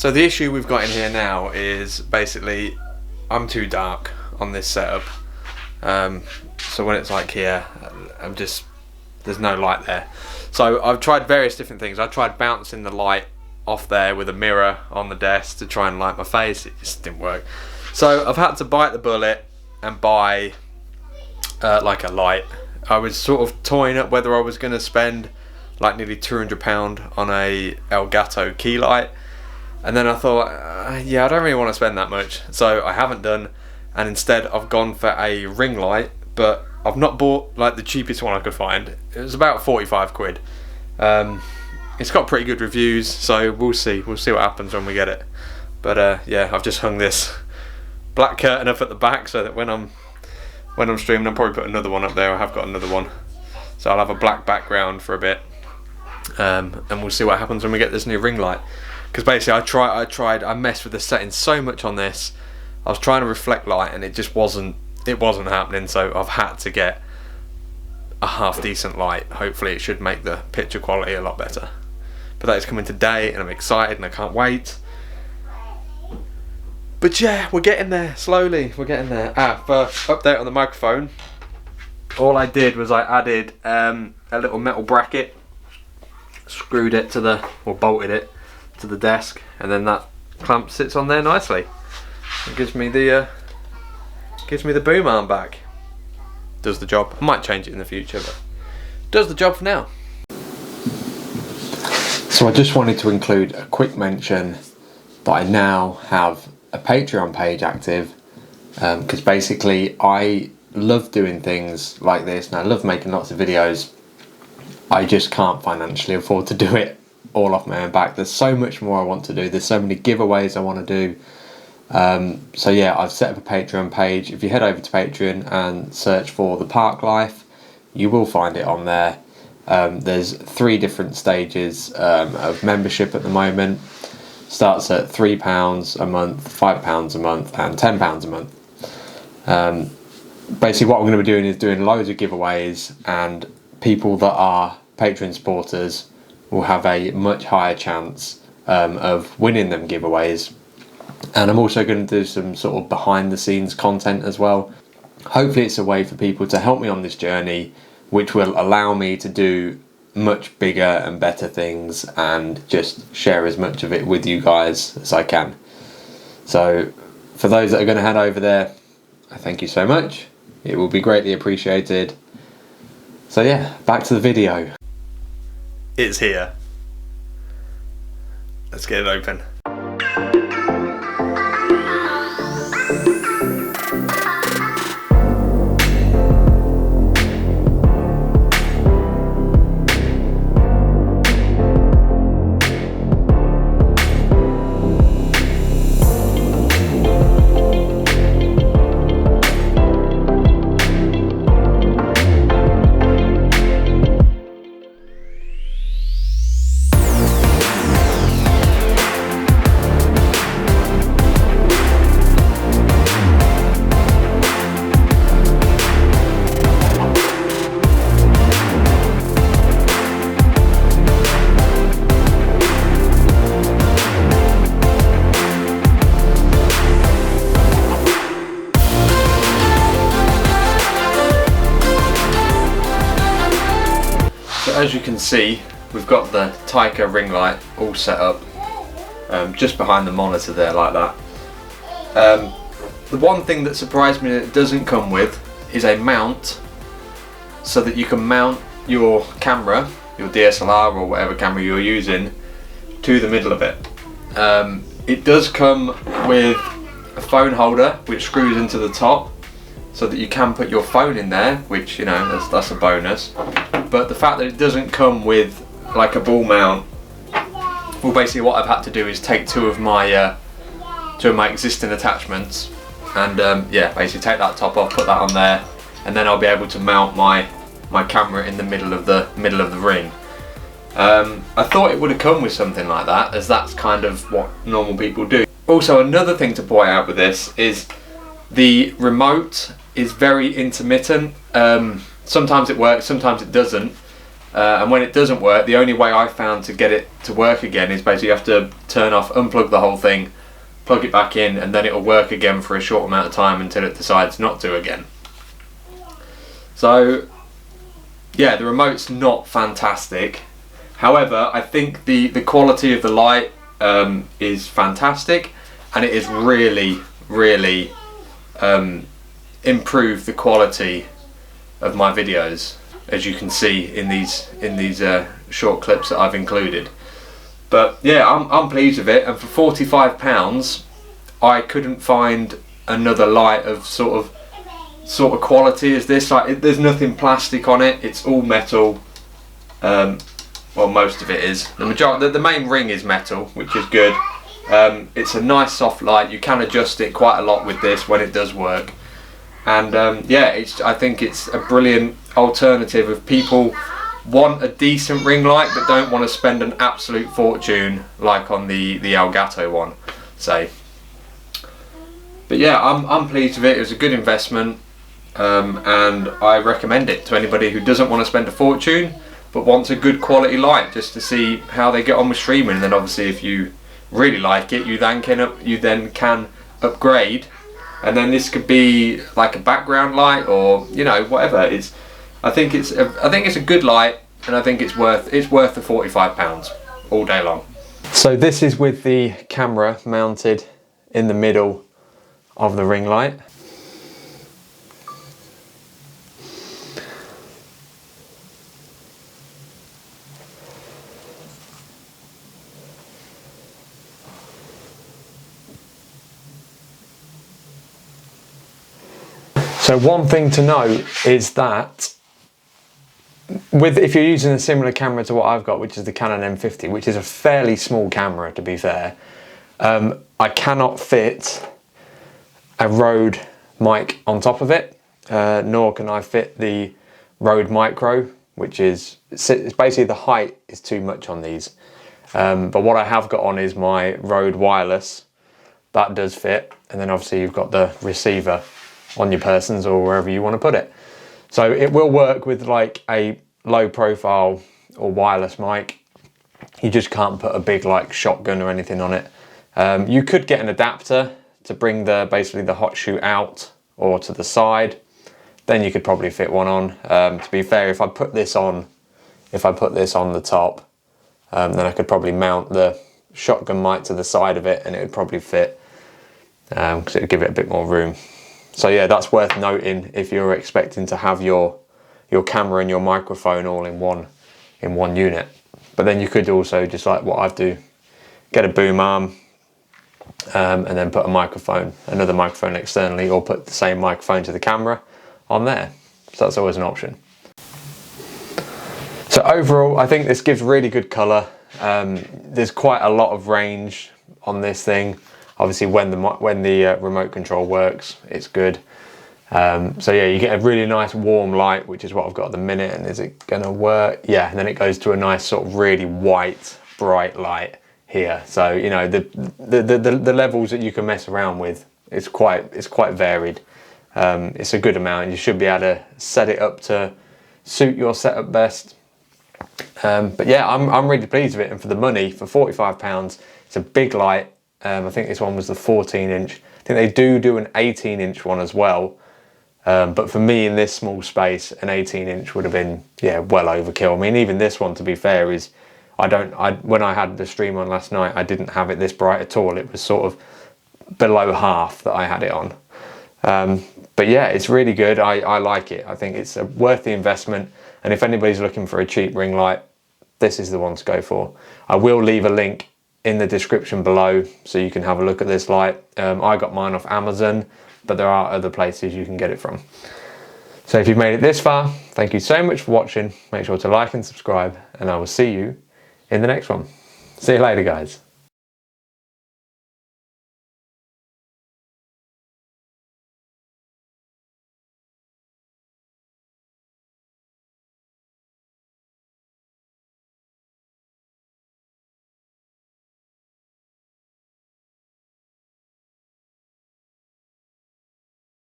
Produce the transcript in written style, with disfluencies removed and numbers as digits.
So the issue we've got in here now is basically I'm too dark on this setup. So when it's like here, there's no light there. So I've tried various different things. I tried bouncing the light off there with a mirror on the desk to try and light my face. It just didn't work. So I've had to bite the bullet and buy like a light. I was sort of toying up whether I was going to spend like nearly £200 on a Elgato key light, and then I thought yeah, I don't really want to spend that much, so I haven't done, and instead I've gone for a ring light. But I've not bought like the cheapest one I could find. It was about 45 quid. It's got pretty good reviews, so we'll see what happens when we get it. But yeah, I've just hung this black curtain up at the back so that when I'm streaming, I'll probably put another one up there. I have got another one, so I'll have a black background for a bit, and we'll see what happens when we get this new ring light. Because basically I messed with the settings so much on this. I was trying to reflect light and it just wasn't happening, so I've had to get a half decent light. Hopefully it should make the picture quality a lot better. But that is coming today and I'm excited and I can't wait. But yeah, we're getting there slowly. We're getting there. For update on the microphone, all I did was I added a little metal bracket, screwed it or bolted it to the desk, and then that clamp sits on there nicely. It gives me the boom arm back. Does the job. I might change it in the future, but does the job for now. So I just wanted to include a quick mention that I now have a Patreon page active, because basically I love doing things like this and I love making lots of videos. I just can't financially afford to do it all off my own back. There's so much more I want to do. There's so many giveaways I want to do. So yeah, I've set up a Patreon page. If you head over to Patreon and search for The Park Life, you will find it on there. There's 3 different stages of membership at the moment. Starts at £3 a month, £5 a month and £10 a month. Basically what I'm going to be doing is doing loads of giveaways, and people that are Patreon supporters will have a much higher chance of winning them giveaways. And I'm also going to do some sort of behind the scenes content as well. Hopefully it's a way for people to help me on this journey, which will allow me to do much bigger and better things and just share as much of it with you guys as I can. So for those that are going to head over there, I thank you so much. It will be greatly appreciated. So yeah, back to the video. It's here. Let's get it open. As you can see, we've got the Tycka ring light all set up just behind the monitor there like that. The one thing that surprised me that it doesn't come with is a mount, so that you can mount your camera, your DSLR or whatever camera you're using, to the middle of it. It does come with a phone holder which screws into the top so that you can put your phone in there, which, you know, that's a bonus. But the fact that it doesn't come with like a ball mount, well, basically what I've had to do is take two of my existing attachments and yeah, basically take that top off, put that on there, and then I'll be able to mount my camera in the middle of the ring. I thought it would have come with something like that, as that's kind of what normal people do. Also, another thing to point out with this is the remote is very intermittent. Sometimes it works, sometimes it doesn't. and when it doesn't work, the only way I found to get it to work again is basically you have to turn off, unplug the whole thing, plug it back in, and then it'll work again for a short amount of time until it decides not to again. So yeah, the remote's not fantastic. However, I think the quality of the light is fantastic, and it is really improved the quality of my videos, as you can see in these short clips that I've included. But yeah, I'm pleased with it, and for £45 I couldn't find another light of sort of quality as this. Like, there's nothing plastic on it, it's all metal. Well, most of it is. The main ring is metal, which is good. It's a nice soft light. You can adjust it quite a lot with this when it does work. And yeah, I think it's a brilliant alternative if people want a decent ring light but don't want to spend an absolute fortune like on the Elgato one, say. But yeah, I'm pleased with it. It was a good investment, and I recommend it to anybody who doesn't want to spend a fortune but wants a good quality light just to see how they get on with streaming. And then obviously if you really like it, you then can upgrade, and then this could be like a background light, or you know, whatever. I think it's a good light, and I think it's worth the £45 all day long. So this is with the camera mounted in the middle of the ring light. So one thing to note is that if you're using a similar camera to what I've got, which is the Canon M50, which is a fairly small camera to be fair, I cannot fit a Rode mic on top of it, nor can I fit the Rode Micro, which is, it's basically the height is too much on these. But what I have got on is my Rode Wireless, that does fit, and then obviously you've got the receiver on your persons or wherever you want to put it. So it will work with like a low profile or wireless mic. You just can't put a big like shotgun or anything on it. You could get an adapter to bring basically the hot shoe out or to the side. Then you could probably fit one on. To be fair, if I put this on the top, then I could probably mount the shotgun mic to the side of it and it would probably fit, because it would give it a bit more room. So yeah, that's worth noting if you're expecting to have your camera and your microphone all in one unit. But then you could also, just like what I do, get a boom arm, and then put another microphone externally, or put the same microphone to the camera on there. So that's always an option. So overall, I think this gives really good colour. There's quite a lot of range on this thing. Obviously, when the remote control works, it's good. So yeah, you get a really nice warm light, which is what I've got at the minute. And is it gonna work? Yeah, and then it goes to a nice sort of really white, bright light here. So you know, the levels that you can mess around with, it's quite varied. It's a good amount. You should be able to set it up to suit your setup best. But yeah, I'm really pleased with it, and for the money, for £45, it's a big light. I think this one was the 14-inch. I think they do an 18-inch one as well. But for me, in this small space, an 18-inch would have been, yeah, well overkill. I mean, even this one, to be fair, is when I had the stream on last night, I didn't have it this bright at all. It was sort of below half that I had it on. But yeah, it's really good. I like it. I think it's worth the investment. And if anybody's looking for a cheap ring light, this is the one to go for. I will leave a link in the description below so you can have a look at this light. I got mine off Amazon, but there are other places you can get it from. So if you've made it this far, thank you so much for watching. Make sure to like and subscribe, and I will see you in the next one. See you later, guys.